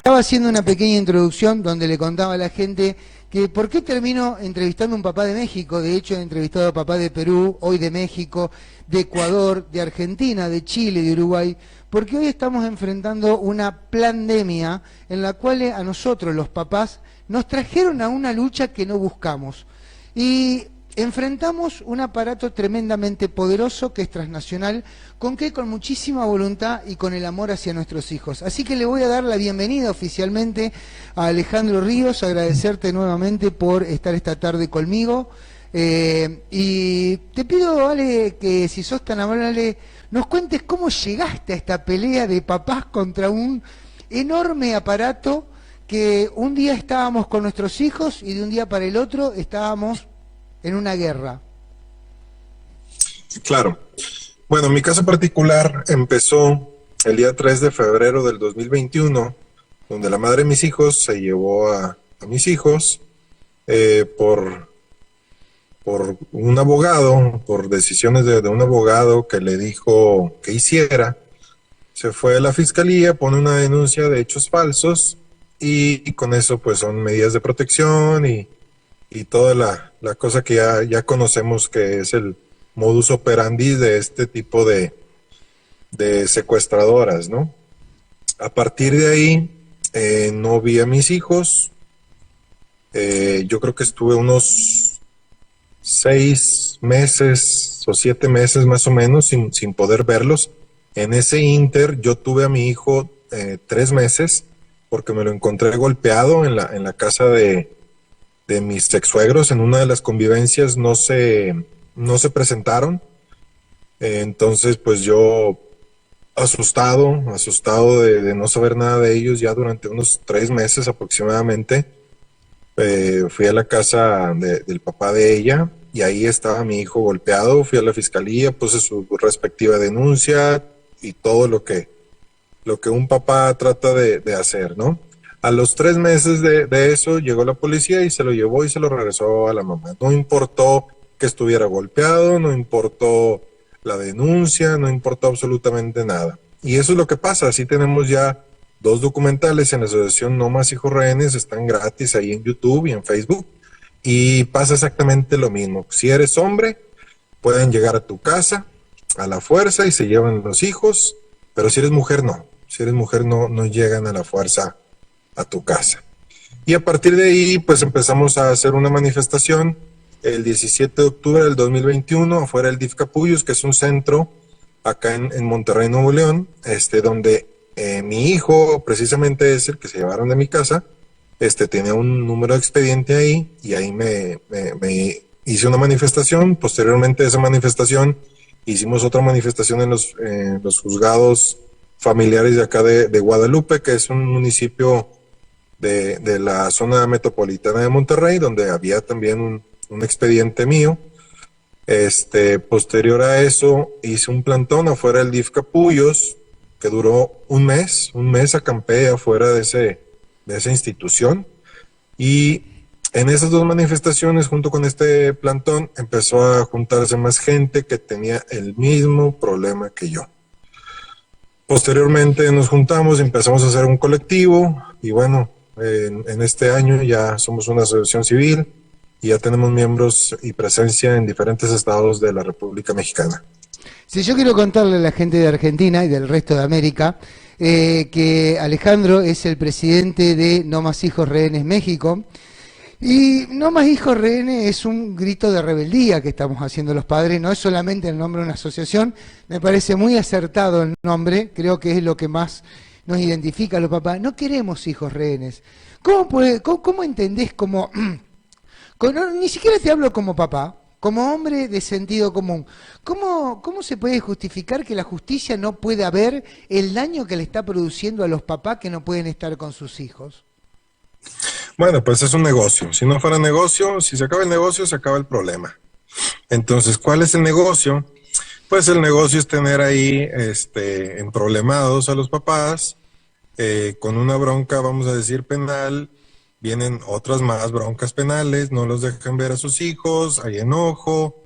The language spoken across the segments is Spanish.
Estaba haciendo una pequeña introducción donde le contaba a la gente que por qué termino entrevistando a un papá de México. De hecho, he entrevistado a papá de Perú, hoy de México, de Ecuador, de Argentina, de Chile, de Uruguay, porque hoy estamos enfrentando una pandemia en la cual a nosotros, los papás, nos trajeron a una lucha que no buscamos. Y enfrentamos un aparato tremendamente poderoso que es transnacional, con muchísima voluntad y con el amor hacia nuestros hijos. Así que le voy a dar la bienvenida oficialmente a Alejandro Ríos, agradecerte nuevamente por estar esta tarde conmigo. Y te pido, Ale, que si sos tan amable, nos cuentes cómo llegaste a esta pelea de papás contra un enorme aparato que un día estábamos con nuestros hijos y de un día para el otro estábamos en una guerra. Claro. Bueno, mi caso particular empezó el día 3 de febrero del 2021, donde la madre de mis hijos se llevó a mis hijos por un abogado, por decisiones de un abogado que le dijo que hiciera. Se fue a la fiscalía, pone una denuncia de hechos falsos y con eso pues son medidas de protección y toda la cosa que ya conocemos, que es el modus operandi de este tipo de secuestradoras, ¿no? A partir de ahí no vi a mis hijos. Yo creo que estuve unos 6 meses o 7 meses más o menos sin poder verlos. En ese inter yo tuve a mi hijo 3 meses porque me lo encontré golpeado en la casa de mis ex-suegros. En una de las convivencias no se presentaron. Entonces pues yo asustado de no saber nada de ellos ya durante unos 3 meses aproximadamente, fui a la casa del papá de ella y ahí estaba mi hijo golpeado. Fui a la fiscalía, puse su respectiva denuncia y todo lo que un papá trata de hacer, ¿no? A los 3 meses de eso llegó la policía y se lo llevó y se lo regresó a la mamá. No importó que estuviera golpeado, no importó la denuncia, no importó absolutamente nada. Y eso es lo que pasa. Así tenemos ya 2 documentales en la asociación No Más Hijos Rehenes, están gratis ahí en YouTube y en Facebook. Y pasa exactamente lo mismo. Si eres hombre, pueden llegar a tu casa a la fuerza y se llevan los hijos, pero si eres mujer, no. Si eres mujer, no llegan a la fuerza a tu casa. Y a partir de ahí, pues empezamos a hacer una manifestación el 17 de octubre del 2021, afuera del DIF Capullos, que es un centro acá en Monterrey, Nuevo León, donde mi hijo, precisamente es el que se llevaron de mi casa, tenía un número de expediente ahí, y ahí me hice una manifestación. Posteriormente a esa manifestación, hicimos otra manifestación en los juzgados familiares de acá de Guadalupe, que es un municipio de la zona metropolitana de Monterrey, donde había también un expediente mío. Posterior a eso, hice un plantón afuera del DIF Capullos, que duró un mes acampé afuera de esa institución, y en esas 2 manifestaciones, junto con este plantón, empezó a juntarse más gente que tenía el mismo problema que yo. Posteriormente nos juntamos, empezamos a hacer un colectivo, y bueno, en este año ya somos una asociación civil y ya tenemos miembros y presencia en diferentes estados de la República Mexicana. Si yo quiero contarle a la gente de Argentina y del resto de América que Alejandro es el presidente de No Más Hijos Rehenes México, y No Más Hijos Rehenes es un grito de rebeldía que estamos haciendo los padres, no es solamente el nombre de una asociación. Me parece muy acertado el nombre, creo que es lo que más nos identifica a los papás. No queremos hijos rehenes. ¿Cómo entendés ni siquiera te hablo como papá, como hombre de sentido común? ¿Cómo se puede justificar que la justicia no pueda ver el daño que le está produciendo a los papás que no pueden estar con sus hijos? Bueno, pues es un negocio. Si no fuera negocio, si se acaba el negocio, se acaba el problema. Entonces, ¿cuál es el negocio? Pues el negocio es tener ahí emproblemados a los papás, con una bronca, vamos a decir, penal. Vienen otras más broncas penales, no los dejan ver a sus hijos, hay enojo,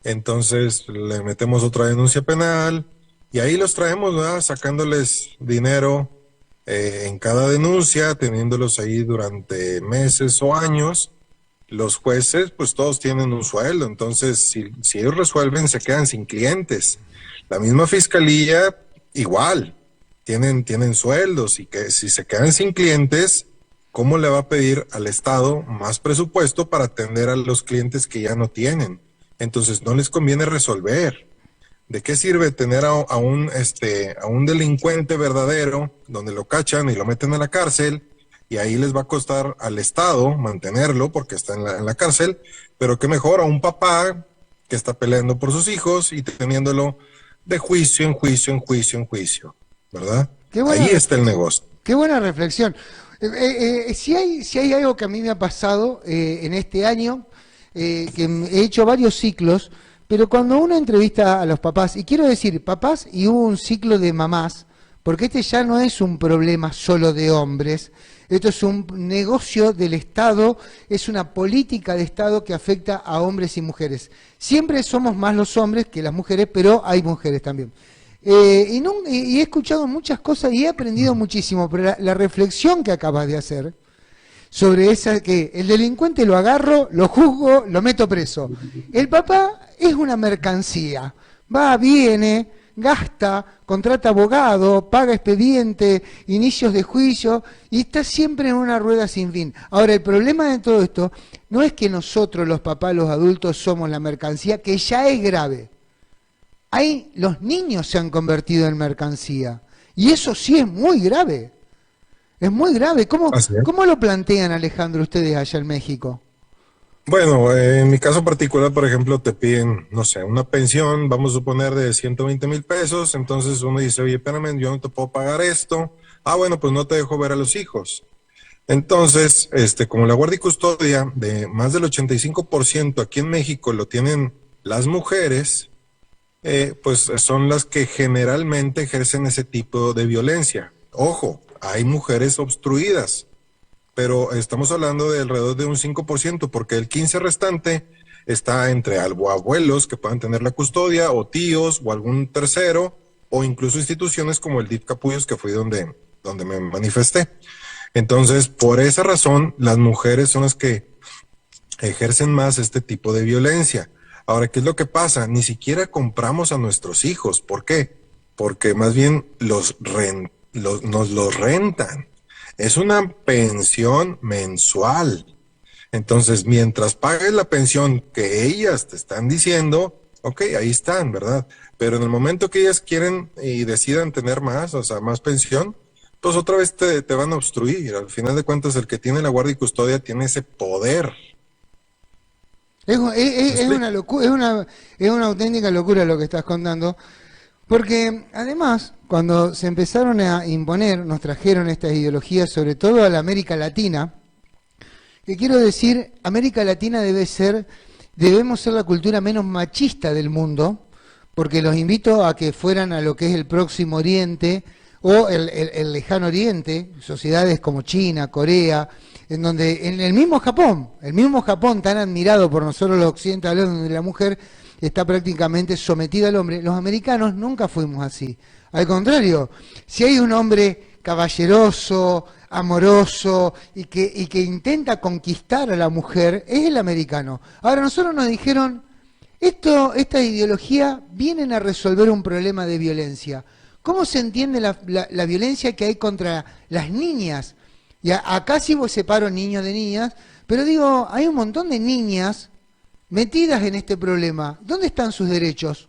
entonces le metemos otra denuncia penal y ahí los traemos, ¿verdad? Sacándoles dinero en cada denuncia, teniéndolos ahí durante meses o años. Los jueces, pues todos tienen un sueldo, entonces si ellos resuelven, se quedan sin clientes. La misma fiscalía, igual, tienen sueldos, y que si se quedan sin clientes, ¿cómo le va a pedir al Estado más presupuesto para atender a los clientes que ya no tienen? Entonces no les conviene resolver. ¿De qué sirve tener a un delincuente verdadero, donde lo cachan y lo meten a la cárcel, y ahí les va a costar al Estado mantenerlo porque está en la cárcel? Pero qué mejor a un papá que está peleando por sus hijos y teniéndolo de juicio en juicio en juicio en juicio, ¿verdad? Qué buena Ahí está el reflexión. negocio. Qué buena reflexión. Si hay algo que a mí me ha pasado en este año, que he hecho varios ciclos, pero cuando uno entrevista a los papás, y quiero decir papás, y hubo un ciclo de mamás, porque este ya no es un problema solo de hombres, esto es un negocio del Estado, es una política de Estado que afecta a hombres y mujeres. Siempre somos más los hombres que las mujeres, pero hay mujeres también. Y he escuchado muchas cosas y he aprendido muchísimo, pero la reflexión que acabas de hacer sobre esa, que el delincuente lo agarro, lo juzgo, lo meto preso. El papá es una mercancía, va, viene, gasta, contrata abogado, paga expediente, inicios de juicio, y está siempre en una rueda sin fin. Ahora, el problema de todo esto no es que nosotros, los papás, los adultos, somos la mercancía, que ya es grave. Ahí los niños se han convertido en mercancía, y eso sí es muy grave. Es muy grave. Así es. ¿Cómo lo plantean, Alejandro, ustedes allá en México? Bueno, en mi caso particular, por ejemplo, te piden, no sé, una pensión, vamos a suponer de 120,000 pesos, entonces uno dice, oye, espérame, yo no te puedo pagar esto. Ah, bueno, pues no te dejo ver a los hijos. Entonces, como la guardia y custodia de más del 85% aquí en México lo tienen las mujeres, pues son las que generalmente ejercen ese tipo de violencia. Ojo, hay mujeres obstruidas, pero estamos hablando de alrededor de un 5%, porque el 15% restante está entre abuelos que puedan tener la custodia, o tíos, o algún tercero, o incluso instituciones como el DIF Capullos, que fue donde me manifesté. Entonces, por esa razón, las mujeres son las que ejercen más este tipo de violencia. Ahora, ¿qué es lo que pasa? Ni siquiera compramos a nuestros hijos. ¿Por qué? Porque más bien nos los rentan. Es una pensión mensual. Entonces, mientras pagues la pensión que ellas te están diciendo, ok, ahí están, ¿verdad? Pero en el momento que ellas quieren y decidan tener más, o sea, más pensión, pues otra vez te van a obstruir. Al final de cuentas, el que tiene la guardia y custodia tiene ese poder. ¿Me Es explico? una locura, es una auténtica locura lo que estás contando, porque además, cuando se empezaron a imponer, nos trajeron estas ideologías, sobre todo a la América Latina, que quiero decir, América Latina debemos ser la cultura menos machista del mundo, porque los invito a que fueran a lo que es el Próximo Oriente o el Lejano Oriente, sociedades como China, Corea, en donde en el mismo Japón tan admirado por nosotros los occidentales, donde la mujer está prácticamente sometida al hombre. Los americanos nunca fuimos así. Al contrario, si hay un hombre caballeroso, amoroso y que intenta conquistar a la mujer, es el americano. Ahora, nosotros nos dijeron, esta ideología vienen a resolver un problema de violencia. ¿Cómo se entiende la violencia que hay contra las niñas? Y acá sí vos separo niños de niñas, pero digo, hay un montón de niñas metidas en este problema. ¿Dónde están sus derechos?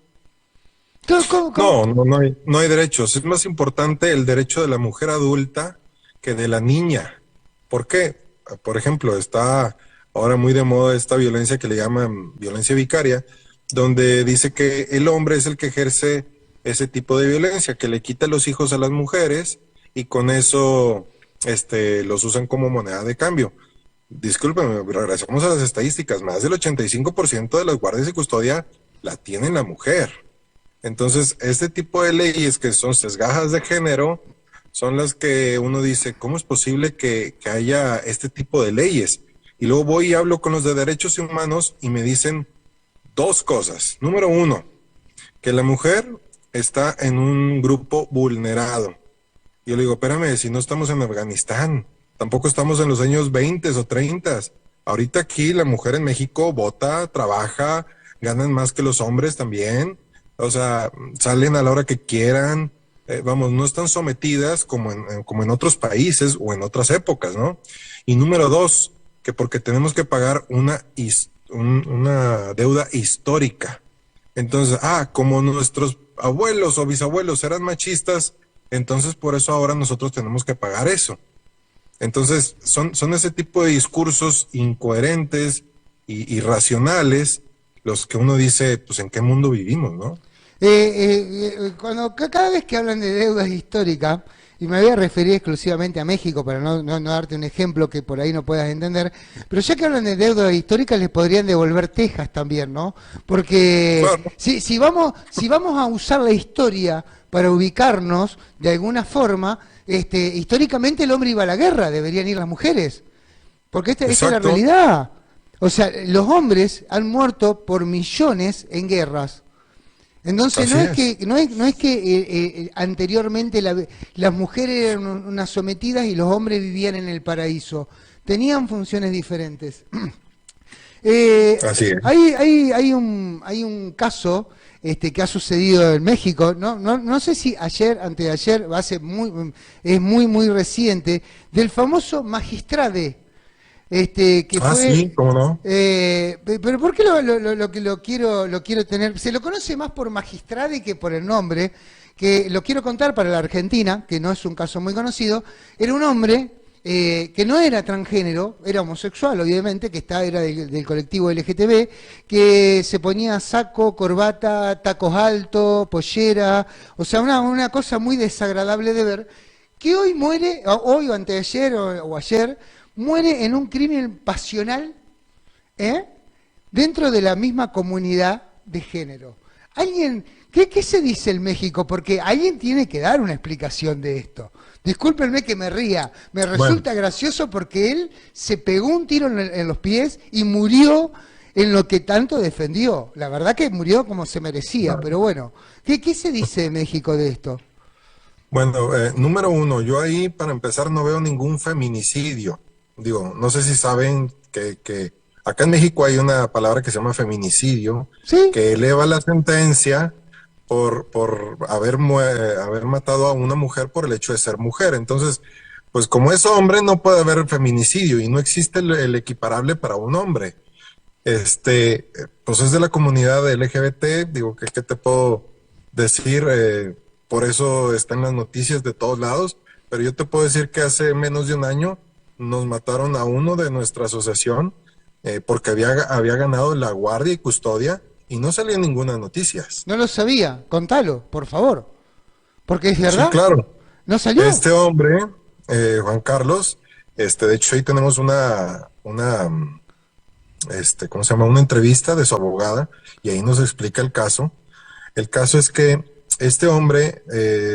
¿Cómo? No hay derechos. Es más importante el derecho de la mujer adulta que de la niña. ¿Por qué? Por ejemplo, está ahora muy de moda esta violencia que le llaman violencia vicaria, donde dice que el hombre es el que ejerce ese tipo de violencia, que le quita los hijos a las mujeres y con eso los usan como moneda de cambio. Discúlpeme, pero regresamos a las estadísticas. Más del 85% de las guardias de custodia la tiene la mujer. Entonces, este tipo de leyes que son sesgadas de género son las que uno dice, ¿cómo es posible que haya este tipo de leyes? Y luego voy y hablo con los de derechos humanos y me dicen dos cosas. Número uno, que la mujer está en un grupo vulnerado. Y yo le digo, espérame, si no estamos en Afganistán, tampoco estamos en los años 20 o 30. Ahorita aquí la mujer en México vota, trabaja, ganan más que los hombres también. O sea, salen a la hora que quieran. Vamos, no están sometidas como en otros países o en otras épocas, ¿no? Y número dos, que porque tenemos que pagar una deuda histórica. Entonces, como nuestros abuelos o bisabuelos eran machistas, entonces por eso ahora nosotros tenemos que pagar eso. Entonces, son ese tipo de discursos incoherentes y irracionales los que uno dice, pues, ¿en qué mundo vivimos, no? Cada vez que hablan de deudas históricas, y me voy a referir exclusivamente a México para no darte un ejemplo que por ahí no puedas entender, pero ya que hablan de deudas históricas les podrían devolver Texas también, ¿no? Porque Claro, si vamos a usar la historia para ubicarnos de alguna forma, históricamente el hombre iba a la guerra, deberían ir las mujeres, porque esta es la exacto, realidad. O sea, los hombres han muerto por millones en guerras. Entonces así es. no es que anteriormente las mujeres eran unas sometidas y los hombres vivían en el paraíso. Tenían funciones diferentes. Eh, Así es. hay un caso que ha sucedido en México, no sé si ayer, antes de ayer, es muy reciente, del famoso magistrade que Sí, fue, cómo no. pero ¿por qué lo quiero tener? Se lo conoce más por magistrade que por el nombre, que lo quiero contar para la Argentina, que no es un caso muy conocido. Era un hombre que no era transgénero, era homosexual, obviamente, era del colectivo LGTB, que se ponía saco, corbata, tacos altos, pollera, o sea, una cosa muy desagradable de ver, que hoy muere, hoy o anteayer o ayer, muere en un crimen pasional, ¿eh? Dentro de la misma comunidad de género. Alguien, ¿qué se dice en México? Porque alguien tiene que dar una explicación de esto. Discúlpenme que me ría, me Bueno, resulta gracioso porque él se pegó un tiro en los pies y murió en lo que tanto defendió. La verdad que murió como se merecía, pero bueno, ¿qué se dice de México de esto? bueno, número uno, yo ahí para empezar no veo ningún feminicidio. Digo, no sé si saben que acá en México hay una palabra que se llama feminicidio, ¿Sí? que eleva la sentencia por haber matado a una mujer por el hecho de ser mujer. Entonces, pues como es hombre, no puede haber feminicidio y no existe el equiparable para un hombre. Pues es de la comunidad LGBT, digo, ¿qué te puedo decir? Por eso está en las noticias de todos lados, pero yo te puedo decir que hace menos de un año nos mataron a uno de nuestra asociación porque había ganado la guardia y custodia y no salía en ninguna noticias. No lo sabía, contalo, por favor. Porque es Sí, verdad, claro. no salió. Este hombre, Juan Carlos, de hecho ahí tenemos ¿cómo se llama? Una entrevista de su abogada y ahí nos explica el caso. El caso es que este hombre,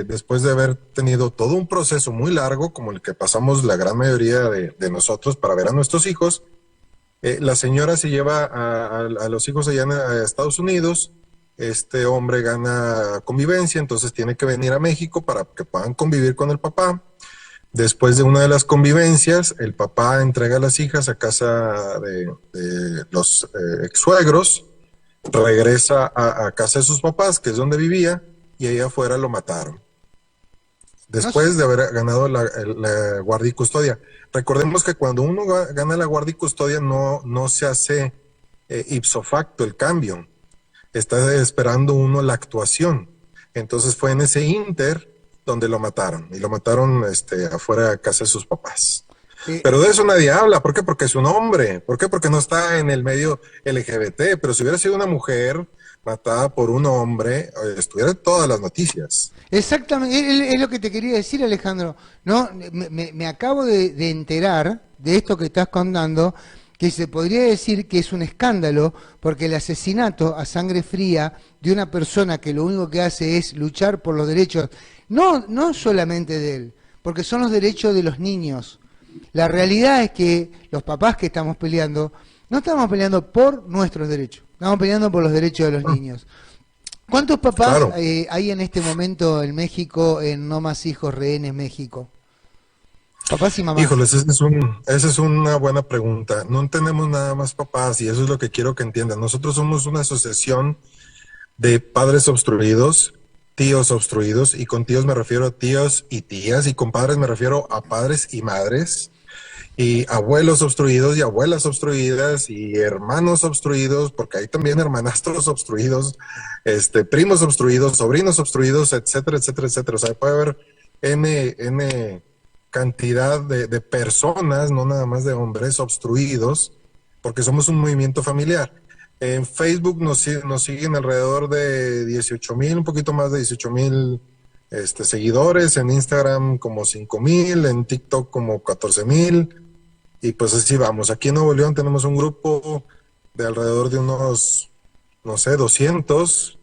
después de haber tenido todo un proceso muy largo, como el que pasamos la gran mayoría de nosotros para ver a nuestros hijos, la señora se lleva a los hijos allá a Estados Unidos, este hombre gana convivencia, entonces tiene que venir a México para que puedan convivir con el papá. Después de una de las convivencias, el papá entrega a las hijas a casa de los ex suegros, regresa a casa de sus papás, que es donde vivía, y ahí afuera lo mataron. No, s- Después de haber ganado la guardia y custodia. Recordemos que cuando uno gana la guardia y custodia no se hace ipso facto el cambio. Está esperando uno la actuación. Entonces fue en ese inter donde lo mataron. Y lo mataron afuera de casa de sus papás. eh, Pero de eso nadie habla. ¿Por qué? Porque es un hombre. ¿Por qué? Porque no está en el medio LGBT. Pero si hubiera sido una mujer matada por un hombre, estuviera en todas las noticias. exactamente, es lo que te quería decir, Alejandro. No, me acabo de enterar de esto que estás contando, que se podría decir que es un escándalo, porque el asesinato a sangre fría de una persona que lo único que hace es luchar por los derechos, no solamente de él, porque son los derechos de los niños. La realidad es que los papás que estamos peleando, no estamos peleando por nuestros derechos, estamos peleando por los derechos de los niños. ¿Cuántos papás Claro. hay en este momento en México, en No Más Hijos Rehenes México? Papás y mamás. Híjoles, esa es una buena pregunta. No tenemos nada más papás y eso es lo que quiero que entiendan. Nosotros somos una asociación de padres obstruidos, tíos obstruidos, y con tíos me refiero a tíos y tías, y con padres me refiero a padres y madres, y abuelos obstruidos y abuelas obstruidas, y hermanos obstruidos, porque hay también hermanastros obstruidos, primos obstruidos, sobrinos obstruidos, etcétera, etcétera, etcétera. O sea, puede haber N cantidad de personas, no nada más de hombres, obstruidos, porque somos un movimiento familiar. En Facebook nos siguen alrededor de 18,000, un poquito más de 18,000 seguidores, en Instagram como 5,000, en TikTok como 14,000, y pues así vamos. Aquí en Nuevo León tenemos un grupo de alrededor de unos, no sé, 200,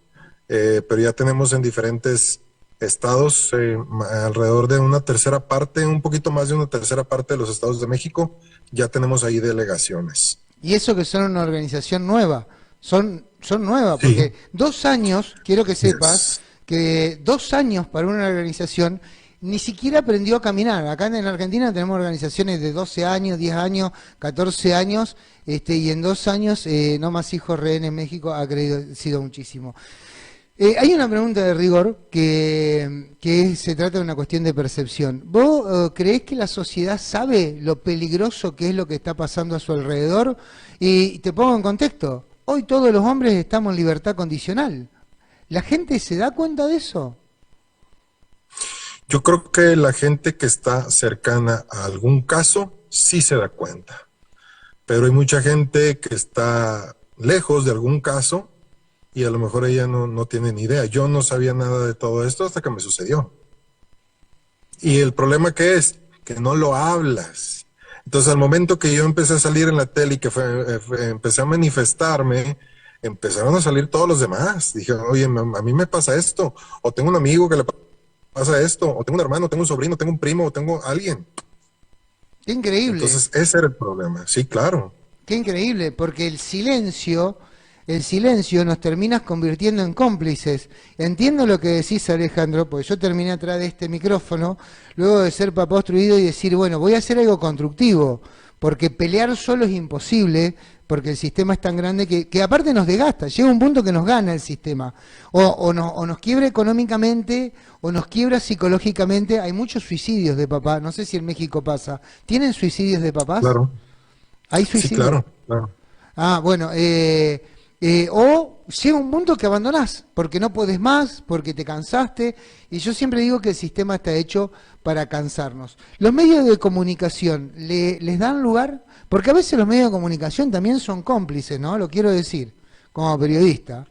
pero ya tenemos en diferentes estados alrededor de una tercera parte, un poquito más de una tercera parte de los estados de México, ya tenemos ahí delegaciones. Y eso que son una organización nueva, son nuevas, Sí, porque 2 años, quiero que sepas, yes. que 2 años para una organización ni siquiera aprendió a caminar. Acá en Argentina tenemos organizaciones de 12 años, 10 años, 14 años, y en 2 años No Más Hijos Rehenes México ha crecido muchísimo. Hay una pregunta de rigor que se trata de una cuestión de percepción. ¿Vos creés que la sociedad sabe lo peligroso que es lo que está pasando a su alrededor? Y te pongo en contexto. Hoy todos los hombres estamos en libertad condicional. ¿La gente se da cuenta de eso? Yo creo que la gente que está cercana a algún caso sí se da cuenta, pero hay mucha gente que está lejos de algún caso y a lo mejor ella no tiene ni idea. Yo no sabía nada de todo esto hasta que me sucedió. Y el problema que es que no lo hablas. Entonces, al momento que yo empecé a salir en la tele y que empecé a manifestarme, empezaron a salir todos los demás. Dije, oye, a mí me pasa esto, o tengo un amigo que le pasa esto, o tengo un hermano, tengo un sobrino, tengo un primo, o tengo alguien. Qué increíble. Entonces, ese era el problema. Sí, claro. Qué increíble, porque el silencio nos termina convirtiendo en cómplices. Entiendo lo que decís, Alejandro, porque yo terminé atrás de este micrófono, luego de ser papá obstruido y decir, bueno, voy a hacer algo constructivo, porque pelear solo es imposible, porque el sistema es tan grande que aparte nos desgasta, llega un punto que nos gana el sistema, o nos quiebra económicamente, o nos quiebra psicológicamente. Hay muchos suicidios de papá, no sé si en México pasa. ¿Tienen suicidios de papás? Claro. ¿Hay Sí, suicidios? claro, claro. Ah, bueno, o llega un punto que abandonás, porque no podés más, porque te cansaste, y yo siempre digo que el sistema está hecho para cansarnos. ¿Los medios de comunicación les dan lugar? Porque a veces los medios de comunicación también son cómplices, ¿no? Lo quiero decir, como periodista.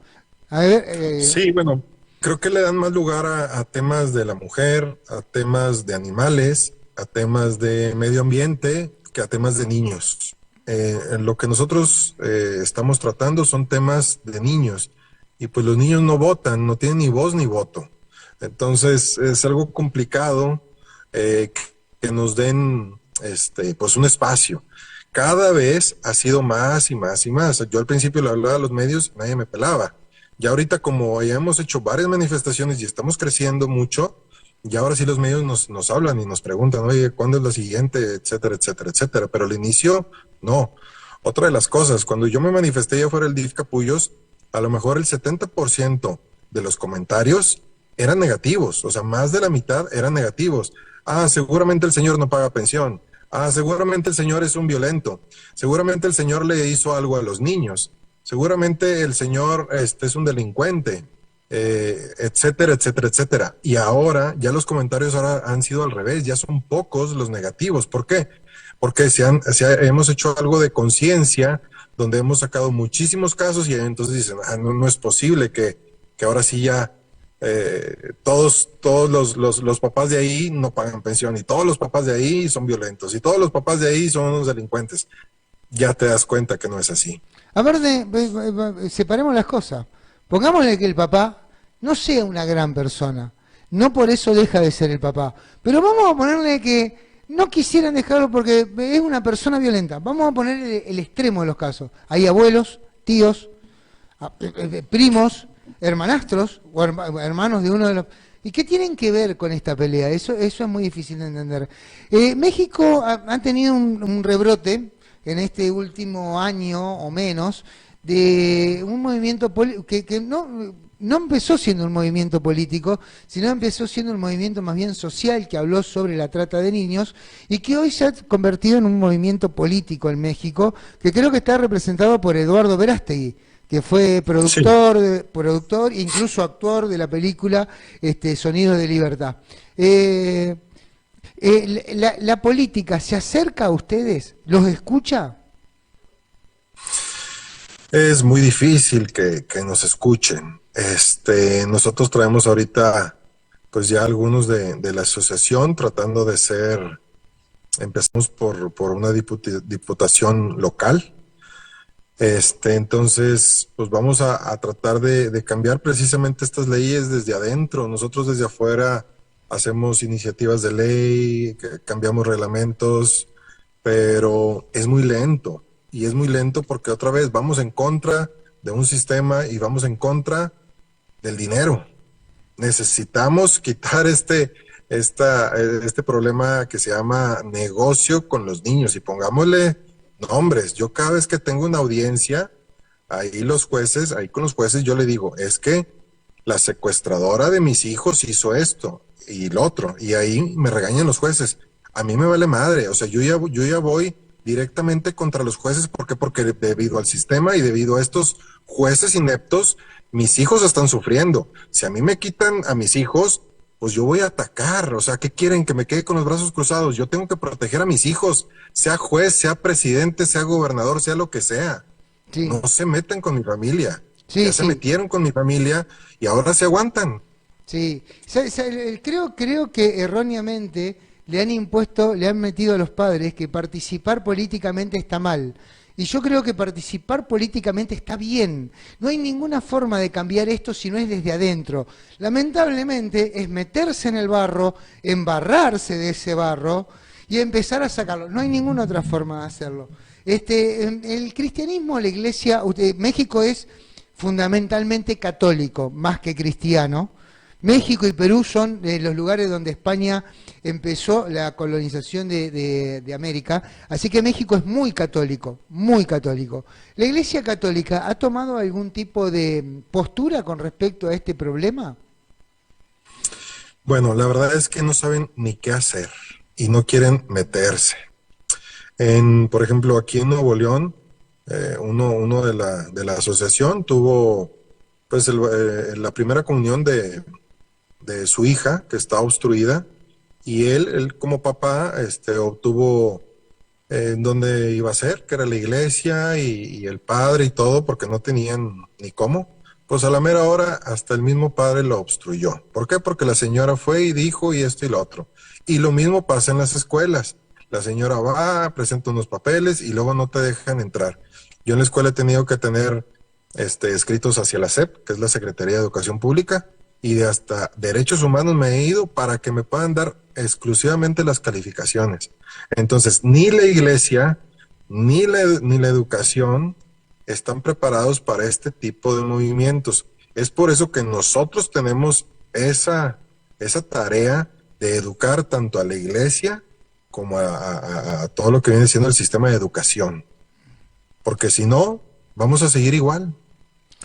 A ver, Sí, bueno, creo que le dan más lugar a temas de la mujer, a temas de animales, a temas de medio ambiente, que a temas de niños. En lo que nosotros estamos tratando son temas de niños, y pues los niños no votan, no tienen ni voz ni voto. Entonces es algo complicado que nos den pues un espacio. Cada vez ha sido más y más y más. Yo al principio le hablaba a los medios, nadie me pelaba. Ya ahorita, como ya hemos hecho varias manifestaciones y estamos creciendo mucho, ya ahora sí los medios nos hablan y nos preguntan, oye, ¿cuándo es la siguiente? Etcétera, etcétera, etcétera. Pero al inicio, no. Otra de las cosas, cuando yo me manifesté ya fuera el DIF Capullos, a lo mejor el 70% de los comentarios eran negativos, o sea, más de la mitad eran negativos. Ah, seguramente el señor no paga pensión. Ah, seguramente el señor es un violento. Seguramente el señor le hizo algo a los niños. Seguramente el señor es un delincuente, etcétera, etcétera, etcétera. Y ahora ya los comentarios ahora han sido al revés, ya son pocos los negativos. ¿Por qué? Porque hemos hecho algo de conciencia, donde hemos sacado muchísimos casos y entonces dicen, ah, no es posible que ahora sí ya todos los papás de ahí no pagan pensión, y todos los papás de ahí son violentos, y todos los papás de ahí son unos delincuentes. Ya te das cuenta que no es así. a ver, separemos las cosas. Pongámosle que el papá no sea una gran persona, no por eso deja de ser el papá, pero vamos a ponerle que no quisieran dejarlo porque es una persona violenta. Vamos a poner el extremo de los casos. Hay abuelos, tíos, primos hermanastros o hermanos de uno de los... ¿Y qué tienen que ver con esta pelea? Eso es muy difícil de entender. México ha tenido un rebrote en este último año o menos de un movimiento que no empezó siendo un movimiento político, sino empezó siendo un movimiento más bien social que habló sobre la trata de niños y que hoy se ha convertido en un movimiento político en México, que creo que está representado por Eduardo Verástegui, que fue productor e incluso actor de la película Sonidos de Libertad. La política se acerca a ustedes, ¿los escucha? Es muy difícil que nos escuchen. Nosotros traemos ahorita, pues ya algunos de la asociación tratando de ser, empezamos por una diputación local. Entonces, pues vamos a tratar de cambiar precisamente estas leyes desde adentro. Nosotros desde afuera hacemos iniciativas de ley, cambiamos reglamentos, pero es muy lento. Y es muy lento porque otra vez vamos en contra de un sistema y vamos en contra del dinero. Necesitamos quitar este problema que se llama negocio con los niños y pongámosle nombres. Yo cada vez que tengo una audiencia, ahí con los jueces yo le digo, es que la secuestradora de mis hijos hizo esto y lo otro, y ahí me regañan los jueces. A mí me vale madre, o sea, yo ya voy directamente contra los jueces, porque debido al sistema y debido a estos jueces ineptos, mis hijos están sufriendo. Si a mí me quitan a mis hijos, pues yo voy a atacar. O sea, ¿qué quieren? Que me quede con los brazos cruzados. Yo tengo que proteger a mis hijos, sea juez, sea presidente, sea gobernador, sea lo que sea. Sí. No se metan con mi familia. Sí, se metieron con mi familia y ahora se aguantan. Sí, creo que erróneamente le han metido a los padres que participar políticamente está mal. Y yo creo que participar políticamente está bien. No hay ninguna forma de cambiar esto si no es desde adentro. Lamentablemente es meterse en el barro, embarrarse de ese barro y empezar a sacarlo. No hay ninguna otra forma de hacerlo. El cristianismo, la iglesia, México es fundamentalmente católico, más que cristiano. México y Perú son los lugares donde España empezó la colonización de América, así que México es muy católico, muy católico. ¿La Iglesia Católica ha tomado algún tipo de postura con respecto a este problema? Bueno, la verdad es que no saben ni qué hacer y no quieren meterse. Por ejemplo, aquí en Nuevo León, uno de la asociación tuvo pues la primera comunión de su hija, que está obstruida, y él como papá obtuvo dónde iba a ser, que era la iglesia y el padre y todo, porque no tenían ni cómo. Pues a la mera hora hasta el mismo padre lo obstruyó. ¿Por qué? Porque la señora fue y dijo y esto y lo otro. Y lo mismo pasa en las escuelas. La señora va, presenta unos papeles y luego no te dejan entrar. Yo en la escuela he tenido que tener escritos hacia la SEP, que es la Secretaría de Educación Pública, y de hasta derechos humanos me he ido para que me puedan dar exclusivamente las calificaciones. Entonces, ni la iglesia, ni la educación están preparados para este tipo de movimientos. Es por eso que nosotros tenemos esa tarea de educar tanto a la iglesia como a todo lo que viene siendo el sistema de educación. Porque si no, vamos a seguir igual,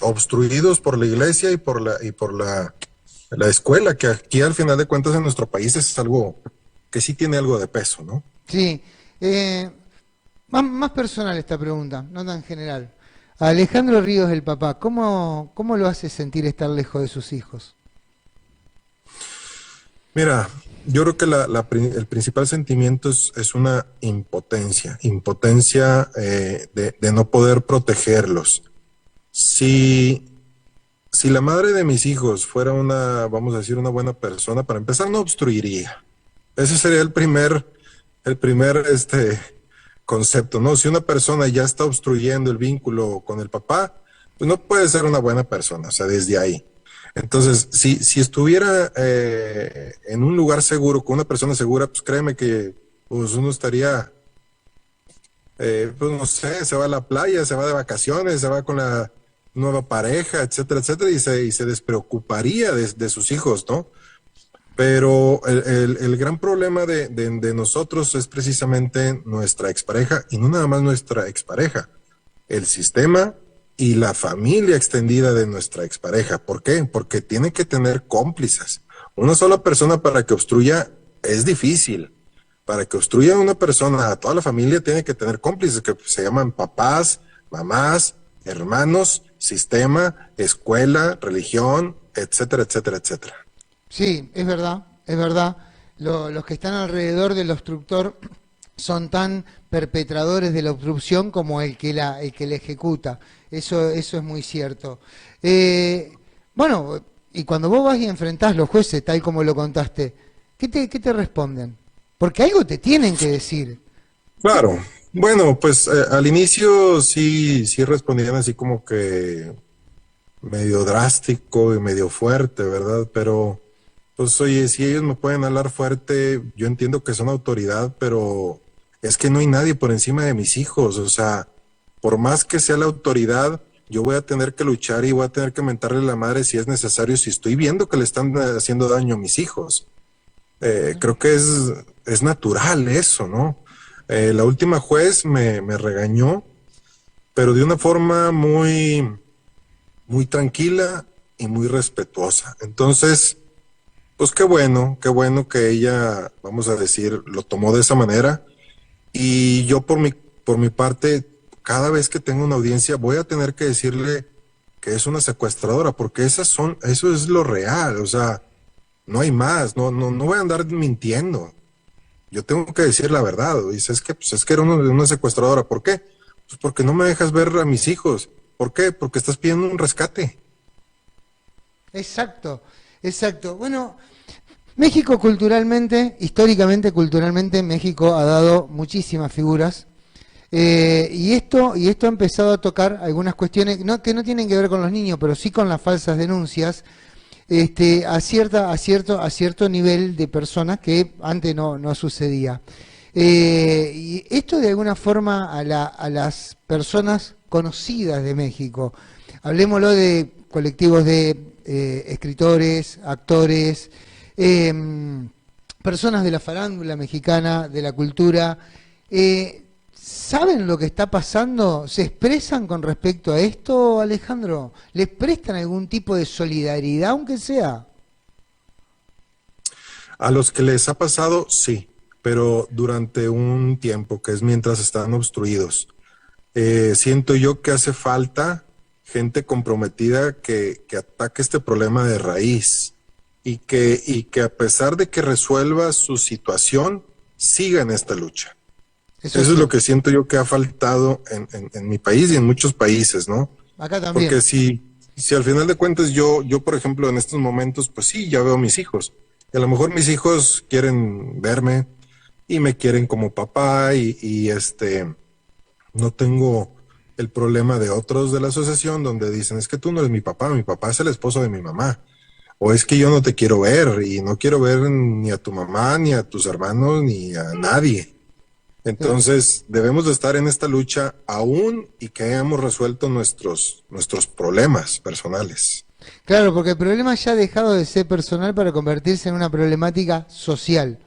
obstruidos por la iglesia y por la escuela, que aquí al final de cuentas en nuestro país es algo que sí tiene algo de peso, ¿no? Sí. Más personal esta pregunta, no tan general. A Alejandro Ríos, el papá, ¿cómo lo hace sentir estar lejos de sus hijos? Mira, yo creo que el principal sentimiento es una impotencia de no poder protegerlos. Si la madre de mis hijos fuera vamos a decir, una buena persona, para empezar no obstruiría. Ese sería el primer concepto, ¿no? Si una persona ya está obstruyendo el vínculo con el papá, pues no puede ser una buena persona, o sea, desde ahí. Entonces, si estuviera en un lugar seguro, con una persona segura, pues créeme que pues uno estaría, pues no sé, se va a la playa, se va de vacaciones, se va con la nueva pareja, etcétera, etcétera, y se despreocuparía de sus hijos, ¿no? Pero el gran problema de nosotros es precisamente nuestra expareja, y no nada más nuestra expareja, el sistema y la familia extendida de nuestra expareja. ¿Por qué? Porque tiene que tener cómplices. Una sola persona para que obstruya es difícil. Para que obstruya una persona, a toda la familia tiene que tener cómplices que se llaman papás, mamás, hermanos, sistema, escuela, religión, etcétera, etcétera, etcétera. Sí, es verdad, es verdad. Los que están alrededor del obstructor son tan perpetradores de la obstrucción como el que la ejecuta. Eso es muy cierto. Bueno, y cuando vos vas y enfrentás los jueces, tal como lo contaste, qué te responden? Porque algo te tienen que decir. Claro. Bueno, pues al inicio sí respondían así como que medio drástico y medio fuerte, ¿verdad? Pero, pues oye, si ellos me pueden hablar fuerte, yo entiendo que son autoridad, pero es que no hay nadie por encima de mis hijos. O sea, por más que sea la autoridad, yo voy a tener que luchar y voy a tener que mentarle la madre si es necesario, si estoy viendo que le están haciendo daño a mis hijos. Creo que es natural eso, ¿no? La última juez me regañó, pero de una forma muy tranquila y muy respetuosa. Entonces, pues qué bueno que ella, vamos a decir, lo tomó de esa manera. Y yo por mi parte, cada vez que tengo una audiencia, voy a tener que decirle que es una secuestradora, porque eso es lo real, o sea, no hay más, no voy a andar mintiendo. Yo tengo que decir la verdad. Dice, pues es que era una secuestradora. ¿Por qué? Pues porque no me dejas ver a mis hijos. ¿Por qué? Porque estás pidiendo un rescate. Exacto, exacto. Bueno, México culturalmente, históricamente, culturalmente, México ha dado muchísimas figuras. Y esto ha empezado a tocar algunas cuestiones que no tienen que ver con los niños, pero sí con las falsas denuncias, a cierto nivel de personas que antes no sucedía. Y esto de alguna forma a las personas conocidas de México, hablemoslo de colectivos de escritores, actores, personas de la farándula mexicana, de la cultura, ¿saben lo que está pasando? ¿Se expresan con respecto a esto, Alejandro? ¿Les prestan algún tipo de solidaridad, aunque sea? A los que les ha pasado, sí, pero durante un tiempo, que es mientras están obstruidos. Siento yo que hace falta gente comprometida que ataque este problema de raíz y que a pesar de que resuelva su situación, siga en esta lucha. Eso Eso es sí, lo que siento yo que ha faltado en mi país y en muchos países, ¿no? acá Porque también. si al final de cuentas yo, por ejemplo, en estos momentos, pues sí, ya veo a mis hijos. Y a lo mejor mis hijos quieren verme y me quieren como papá no tengo el problema de otros de la asociación donde dicen, es que tú no eres mi papá es el esposo de mi mamá. O es que yo no te quiero ver y no quiero ver ni a tu mamá, ni a tus hermanos, ni a nadie. Claro. Entonces, debemos de estar en esta lucha aún y que hayamos resuelto nuestros problemas personales. Claro, porque el problema ya ha dejado de ser personal para convertirse en una problemática social.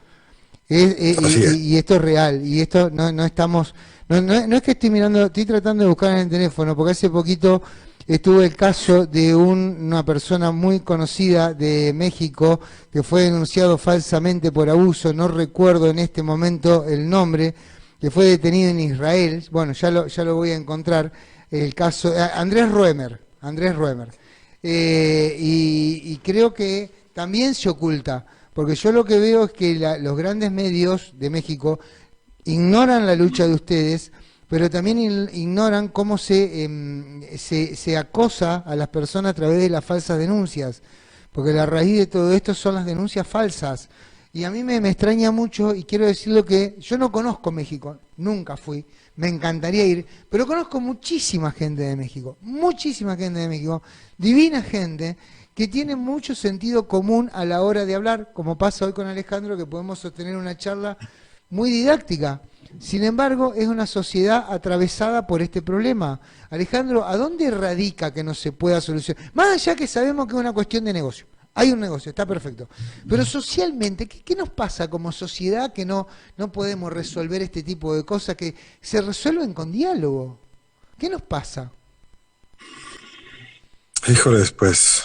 Así es. Y esto es real, y esto no estamos, no es que estoy mirando, estoy tratando de buscar en el teléfono, porque hace poquito estuvo el caso de una persona muy conocida de México que fue denunciado falsamente por abuso, no recuerdo en este momento el nombre, que fue detenido en Israel, bueno, ya lo voy a encontrar, el caso, Andrés Roemer, y creo que también se oculta. Porque yo lo que veo es que los grandes medios de México ignoran la lucha de ustedes, pero también ignoran cómo se acosa a las personas a través de las falsas denuncias. Porque la raíz de todo esto son las denuncias falsas. Y a mí me extraña mucho, y quiero decirlo que yo no conozco México, nunca fui, me encantaría ir, pero conozco muchísima gente de México, divina gente, que tiene mucho sentido común a la hora de hablar, como pasa hoy con Alejandro, que podemos sostener una charla muy didáctica, Sin embargo, es una sociedad atravesada por este problema. Alejandro, ¿a dónde radica que no se pueda solucionar? Más allá que sabemos que es una cuestión de negocio. Hay un negocio, está perfecto. Pero socialmente, ¿qué nos pasa como sociedad que no podemos resolver este tipo de cosas que se resuelven con diálogo? ¿Qué nos pasa? Híjoles, pues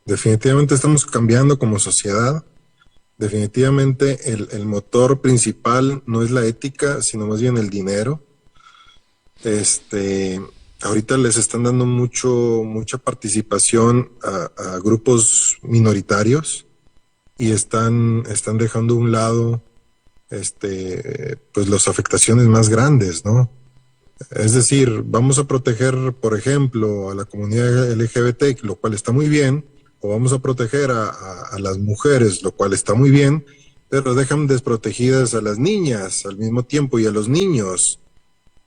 definitivamente estamos cambiando como sociedad. Definitivamente el motor principal no es la ética, sino más bien el dinero. Ahorita les están dando mucha participación a grupos minoritarios y están dejando a un lado pues las afectaciones más grandes, ¿no? Es decir, vamos a proteger, por ejemplo, a la comunidad LGBT, lo cual está muy bien, o vamos a proteger a las mujeres, lo cual está muy bien, pero dejan desprotegidas a las niñas al mismo tiempo y a los niños.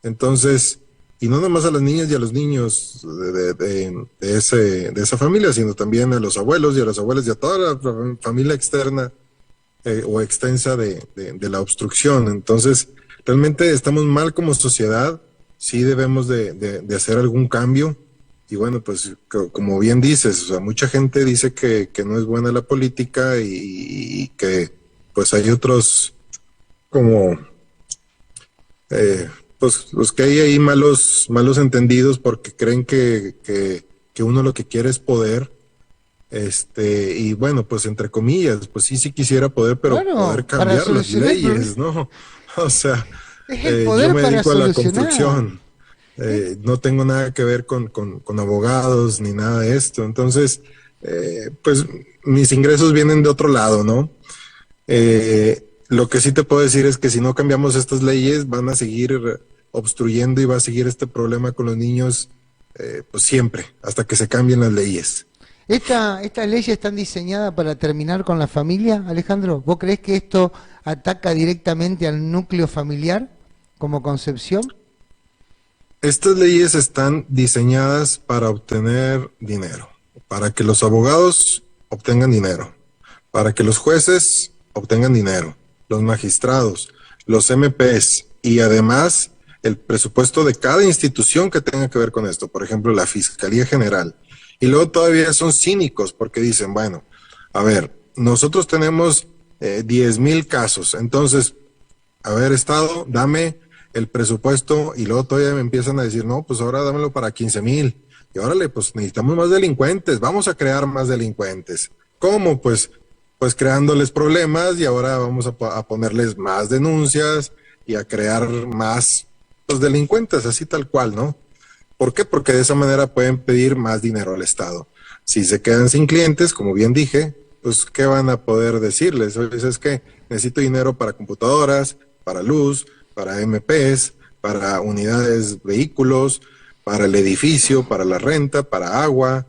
Entonces, y no nada más a las niñas y a los niños de esa familia, sino también a los abuelos y a las abuelas y a toda la familia externa o extensa de la obstrucción. Entonces, realmente estamos mal como sociedad, sí debemos de hacer algún cambio. Y bueno, pues como bien dices, o sea, mucha gente dice que no es buena la política y que pues hay otros como pues los que hay ahí malos entendidos porque creen que uno lo que quiere es poder. Y bueno, pues entre comillas, pues sí quisiera poder, pero Bueno, poder para cambiar las solucionar el leyes, ¿no? O sea, es el yo poder me para dedico a la solucionar. construcción, no tengo nada que ver con abogados ni nada de esto, entonces, pues mis ingresos vienen de otro lado, ¿no? Lo que sí te puedo decir es que si no cambiamos estas leyes, van a seguir obstruyendo y va a seguir este problema con los niños, pues siempre, hasta que se cambien las leyes. ¿Estas leyes están diseñadas para terminar con la familia, Alejandro? ¿Vos creés que esto ataca directamente al núcleo familiar como concepción? Estas leyes están diseñadas para obtener dinero, para que los abogados obtengan dinero, para que los jueces obtengan dinero, los magistrados, los MPs y además el presupuesto de cada institución que tenga que ver con esto, por ejemplo, la Fiscalía General. Y luego todavía son cínicos porque dicen, bueno, a ver, nosotros tenemos 10,000 casos, entonces, a ver, Estado, dame el presupuesto y luego todavía me empiezan a decir, no, pues ahora dámelo para 15,000. Y órale, pues necesitamos más delincuentes, vamos a crear más delincuentes. ¿Cómo? Pues creándoles problemas y ahora vamos a ponerles más denuncias y a crear más pues, delincuentes, así tal cual, ¿no? ¿Por qué? Porque de esa manera pueden pedir más dinero al Estado. Si se quedan sin clientes, como bien dije, pues ¿qué van a poder decirles? Oye, es que necesito dinero para computadoras, para luz, para MPs, para unidades, vehículos, para el edificio, para la renta, para agua,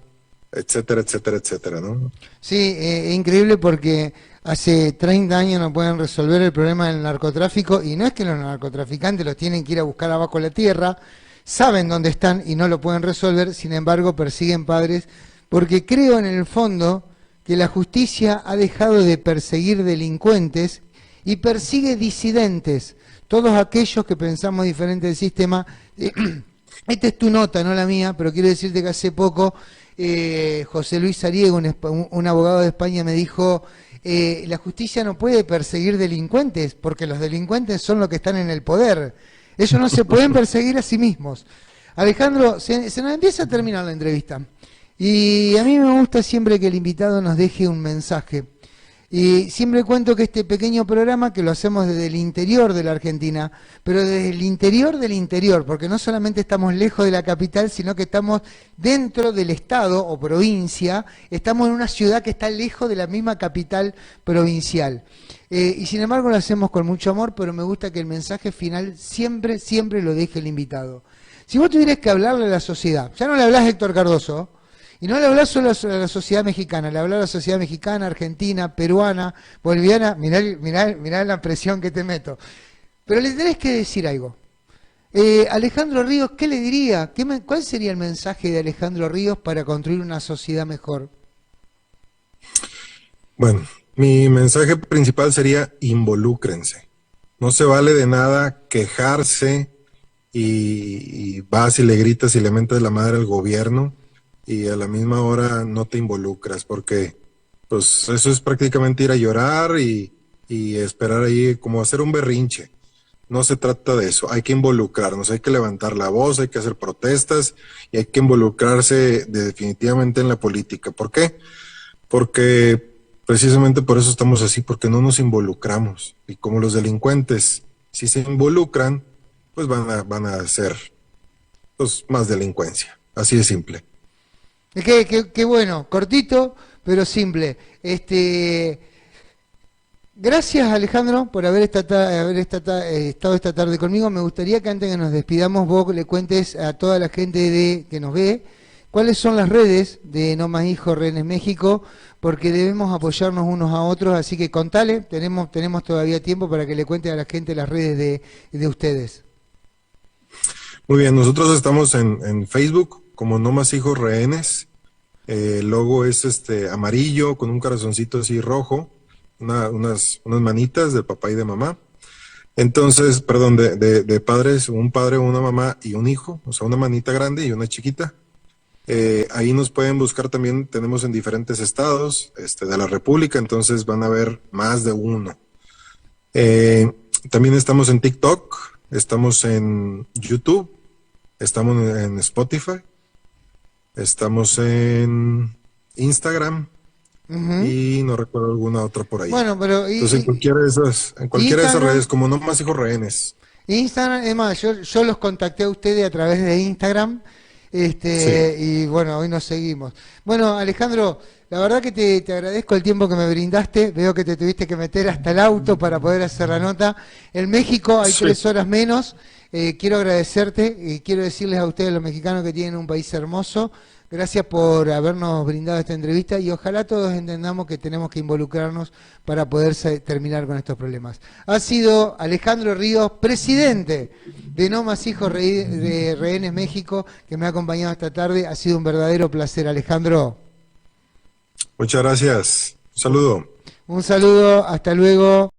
etcétera, etcétera, etcétera, ¿no? Sí, es increíble porque hace 30 años no pueden resolver el problema del narcotráfico y no es que los narcotraficantes los tienen que ir a buscar abajo de la tierra, saben dónde están y no lo pueden resolver, sin embargo persiguen padres, porque creo en el fondo que la justicia ha dejado de perseguir delincuentes y persigue disidentes, todos aquellos que pensamos diferente del sistema. Esta es tu nota, no la mía, pero quiero decirte que hace poco José Luis Ariego, un abogado de España, me dijo, la justicia no puede perseguir delincuentes, porque los delincuentes son los que están en el poder. Ellos no se pueden perseguir a sí mismos. Alejandro, se nos empieza a terminar la entrevista. Y a mí me gusta siempre que el invitado nos deje un mensaje. Y siempre cuento que este pequeño programa, que lo hacemos desde el interior de la Argentina, pero desde el interior del interior, porque no solamente estamos lejos de la capital, sino que estamos dentro del estado o provincia, estamos en una ciudad que está lejos de la misma capital provincial. Y sin embargo lo hacemos con mucho amor, pero me gusta que el mensaje final siempre, siempre lo deje el invitado. Si vos tuvieras que hablarle a la sociedad, ya no le hablás a Héctor Cardoso, y no le hablás solo a la sociedad mexicana, le hablás a la sociedad mexicana, argentina, peruana, boliviana, mirá la presión que te meto. Pero le tenés que decir algo. Alejandro Ríos, ¿qué le diría? ¿Cuál sería el mensaje de Alejandro Ríos para construir una sociedad mejor? Bueno, mi mensaje principal sería involúcrense. No se vale de nada quejarse y vas y le gritas y le mentas la madre al gobierno y a la misma hora no te involucras, porque pues eso es prácticamente ir a llorar y esperar ahí como hacer un berrinche. No se trata de eso, hay que involucrarnos, hay que levantar la voz, hay que hacer protestas y hay que involucrarse definitivamente en la política. ¿Por qué? Porque precisamente por eso estamos así, porque no nos involucramos. Y como los delincuentes, si se involucran, pues van a hacer pues, más delincuencia. Así de simple. Qué bueno, cortito, pero simple. Gracias Alejandro por estado esta tarde conmigo. Me gustaría que antes que nos despidamos vos le cuentes a toda la gente que nos ve cuáles son las redes de No Más Hijos Rehenes México, porque debemos apoyarnos unos a otros, así que contale, tenemos todavía tiempo para que le cuente a la gente las redes de ustedes. Muy bien, nosotros estamos en Facebook como No Más Hijos Rehenes. El logo es amarillo con un corazoncito así rojo, unas manitas de papá y de mamá. Entonces, perdón, de padres, un padre, una mamá y un hijo, o sea, una manita grande y una chiquita. Ahí nos pueden buscar también, tenemos en diferentes estados de la República, entonces van a ver más de uno. También estamos en TikTok, estamos en YouTube, estamos en Spotify, estamos en Instagram y no recuerdo alguna otra por ahí. Bueno, pero Entonces en cualquiera de esas redes, como No Más Hijos Rehenes. Instagram, es más, yo los contacté a ustedes a través de Instagram, Sí. y bueno, hoy nos seguimos. Bueno, Alejandro, la verdad que te agradezco el tiempo que me brindaste, veo que te tuviste que meter hasta el auto para poder hacer la nota. En México hay Sí. 3 horas menos, quiero agradecerte y quiero decirles a ustedes, los mexicanos, que tienen un país hermoso. Gracias por habernos brindado esta entrevista y ojalá todos entendamos que tenemos que involucrarnos para poder terminar con estos problemas. Ha sido Alejandro Ríos, presidente de No Más Hijos de Rehenes México, que me ha acompañado esta tarde. Ha sido un verdadero placer, Alejandro. Muchas gracias. Un saludo. Un saludo, hasta luego.